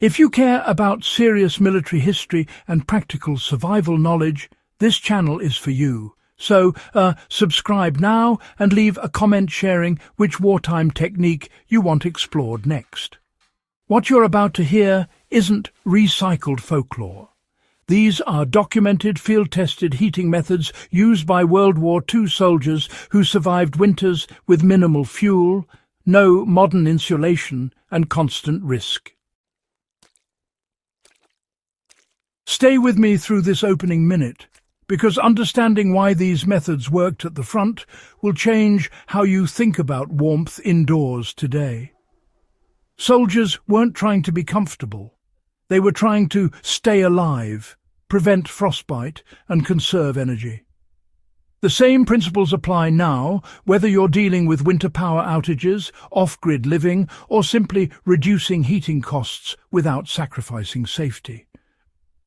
If you care about serious military history and practical survival knowledge, this channel is for you. So, subscribe now and leave a comment sharing which wartime technique you want explored next. What you're about to hear isn't recycled folklore. These are documented, field-tested heating methods used by World War II soldiers who survived winters with minimal fuel, no modern insulation, and constant risk. Stay with me through this opening minute, because understanding why these methods worked at the front will change how you think about warmth indoors today. Soldiers weren't trying to be comfortable. They were trying to stay alive, prevent frostbite, and conserve energy. The same principles apply now, whether you're dealing with winter power outages, off-grid living, or simply reducing heating costs without sacrificing safety.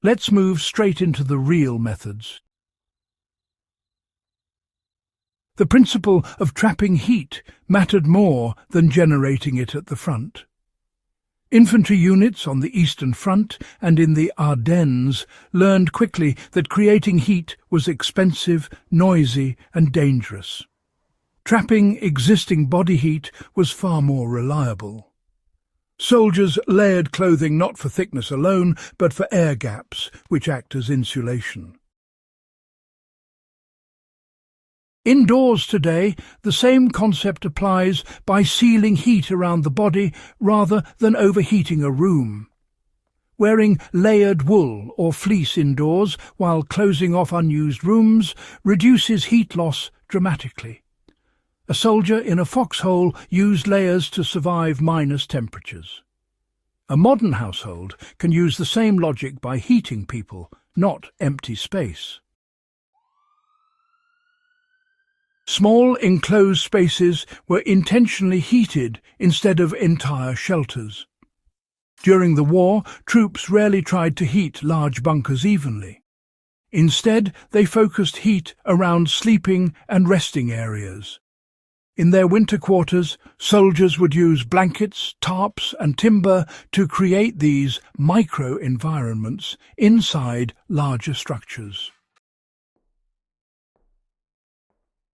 Let's move straight into the real methods. The principle of trapping heat mattered more than generating it at the front. Infantry units on the Eastern Front and in the Ardennes learned quickly that creating heat was expensive, noisy, and dangerous. Trapping existing body heat was far more reliable. Soldiers layered clothing not for thickness alone, but for air gaps, which act as insulation. Indoors today, the same concept applies by sealing heat around the body rather than overheating a room. Wearing layered wool or fleece indoors while closing off unused rooms reduces heat loss dramatically. A soldier in a foxhole used layers to survive minus temperatures. A modern household can use the same logic by heating people, not empty space. Small enclosed spaces were intentionally heated instead of entire shelters. During the war, troops rarely tried to heat large bunkers evenly. Instead, they focused heat around sleeping and resting areas. In their winter quarters, soldiers would use blankets, tarps, and timber to create these micro-environments inside larger structures.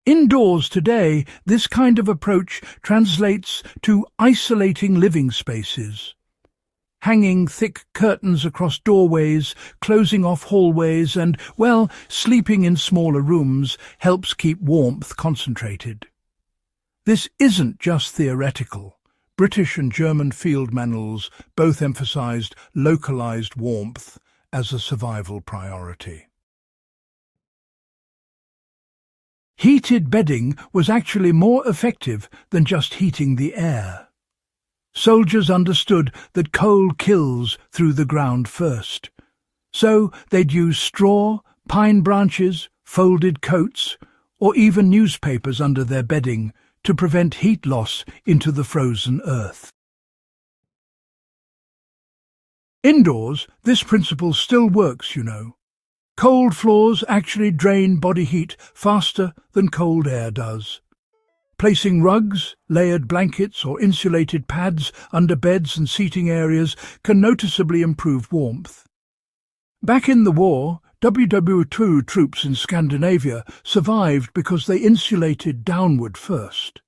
Indoors today, this kind of approach translates to isolating living spaces. Hanging thick curtains across doorways, closing off hallways, and, well, sleeping in smaller rooms helps keep warmth concentrated. This isn't just theoretical. British and German field manuals both emphasized localized warmth as a survival priority. Heated bedding was actually more effective than just heating the air. Soldiers understood that cold kills through the ground first. So they'd use straw, pine branches, folded coats, or even newspapers under their bedding to prevent heat loss into the frozen earth. Indoors, this principle still works, you know. Cold floors actually drain body heat faster than cold air does. Placing rugs, layered blankets, or insulated pads under beds and seating areas can noticeably improve warmth. Back in the war, WWII troops in Scandinavia survived because they insulated downward first.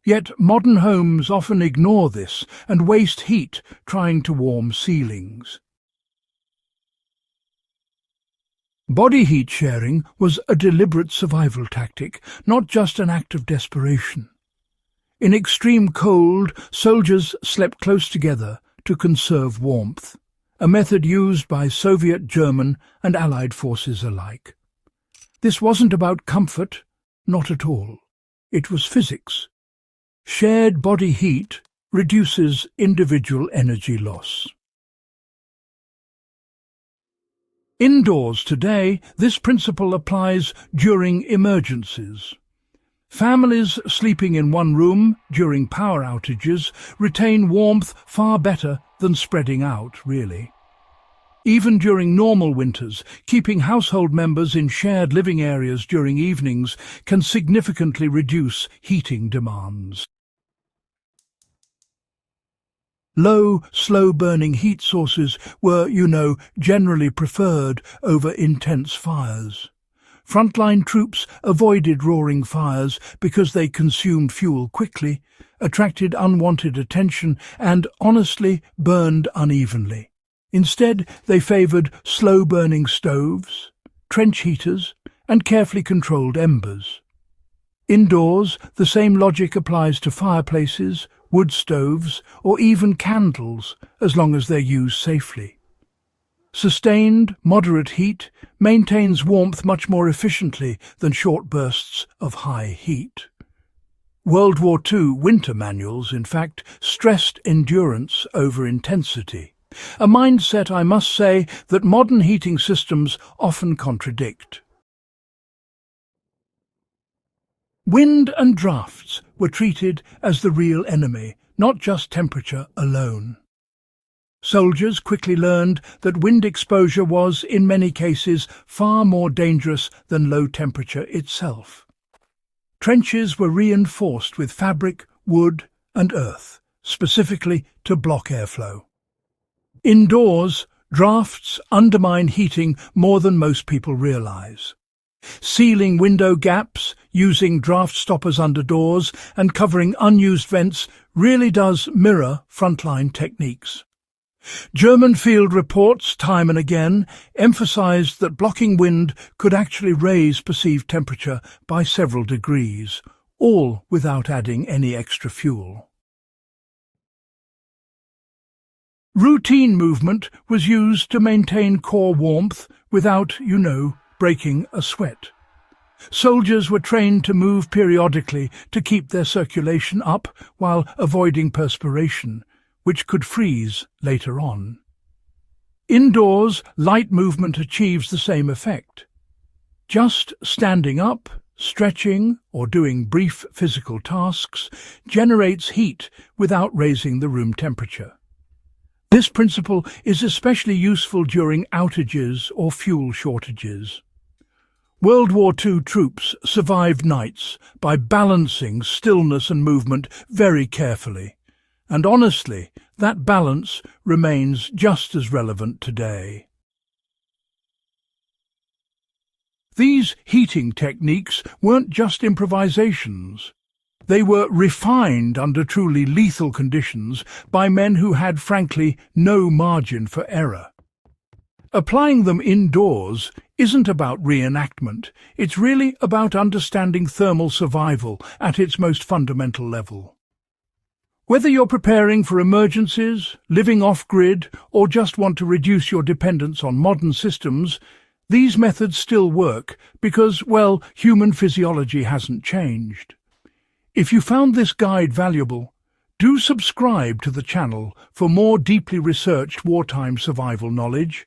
Yet modern homes often ignore this and waste heat trying to warm ceilings. Body heat sharing was a deliberate survival tactic, not just an act of desperation. In extreme cold, soldiers slept close together to conserve warmth, a method used by Soviet, German, and Allied forces alike. This wasn't about comfort, not at all. It was physics. Shared body heat reduces individual energy loss. Indoors today, this principle applies during emergencies. Families sleeping in one room during power outages retain warmth far better than spreading out, really. Even during normal winters, keeping household members in shared living areas during evenings can significantly reduce heating demands. Low, slow-burning heat sources were, generally preferred over intense fires. Frontline troops avoided roaring fires because they consumed fuel quickly, attracted unwanted attention, and, honestly, burned unevenly. Instead, they favoured slow-burning stoves, trench heaters, and carefully controlled embers. Indoors, the same logic applies to fireplaces, wood stoves, or even candles, as long as they're used safely. Sustained, moderate heat maintains warmth much more efficiently than short bursts of high heat. World War II winter manuals, in fact, stressed endurance over intensity, a mindset, I must say, that modern heating systems often contradict. Wind and drafts were treated as the real enemy, not just temperature alone. Soldiers quickly learned that wind exposure was, in many cases, far more dangerous than low temperature itself. Trenches were reinforced with fabric, wood, and earth, specifically to block airflow. Indoors, drafts undermine heating more than most people realize. Sealing window gaps, using draft stoppers under doors, and covering unused vents really does mirror frontline techniques. German field reports, time and again, emphasized that blocking wind could actually raise perceived temperature by several degrees, all without adding any extra fuel. Routine movement was used to maintain core warmth without, breaking a sweat. Soldiers were trained to move periodically to keep their circulation up while avoiding perspiration, which could freeze later on. Indoors, light movement achieves the same effect. Just standing up, stretching, or doing brief physical tasks generates heat without raising the room temperature. This principle is especially useful during outages or fuel shortages. World War II troops survived nights by balancing stillness and movement very carefully. And honestly, that balance remains just as relevant today. These heating techniques weren't just improvisations. They were refined under truly lethal conditions by men who had, frankly, no margin for error. Applying them indoors isn't about reenactment. It's really about understanding thermal survival at its most fundamental level. Whether you're preparing for emergencies, living off-grid, or just want to reduce your dependence on modern systems, these methods still work because, well, human physiology hasn't changed. If you found this guide valuable, do subscribe to the channel for more deeply researched wartime survival knowledge.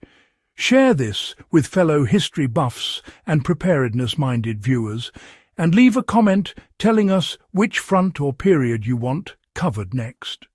Share this with fellow history buffs and preparedness-minded viewers, and leave a comment telling us which front or period you want covered next.